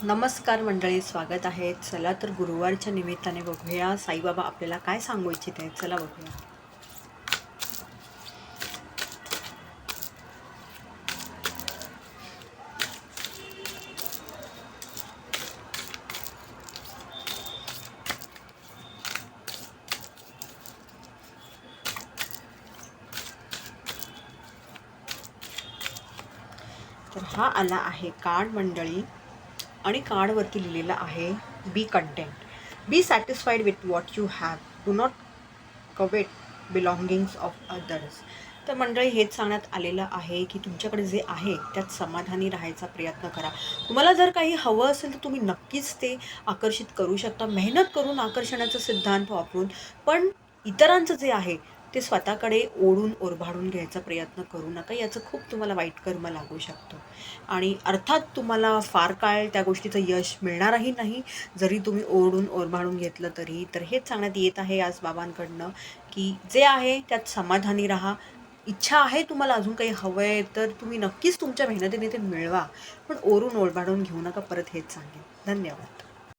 नमस्कार मंडळी, स्वागत आहे. चला तर गुरुवारच्या निमित्ताने बघूया साईबाबा आपल्याला काय सांगू इच्छित आहेत. चला बघूया. तर हा आला आहे कार्ड मंडळी, आणि कार्डवरती लिहिलेलं आहे be content, be satisfied with what you have, do not covet belongings of others. तर मंडळी हेच सांगण्यात आलेलं आहे की तुमच्याकडे जे आहे त्यात समाधानी राहायचा प्रयत्न करा. तुम्हाला जर काही हवं असेल तर तुम्ही नक्कीच ते आकर्षित करू शकता, मेहनत करून, आकर्षणाचा सिद्धांत वापरून. पण इतरांचं जे आहे ते स्वतःकडे ओढून ओरबाडून घ्यायचा प्रयत्न करू नका. याचं खूप तुम्हाला वाईट कर्म लागू शकतो आणि अर्थात तुम्हाला फार काळ त्या गोष्टीचं यश मिळणारही नाही, जरी तुम्ही ओढून ओरबाडून घेतलं तरी. तर हेच सांगण्यात येत आहे आज बाबांकडनं की जे आहे त्यात समाधानी राहा. इच्छा आहे तुम्हाला अजून काही हवं आहे तर तुम्ही नक्कीच तुमच्या मेहनतीने ते मिळवा, पण ओरून ओरबाडून घेऊ नका. परत हेच सांगेन. धन्यवाद.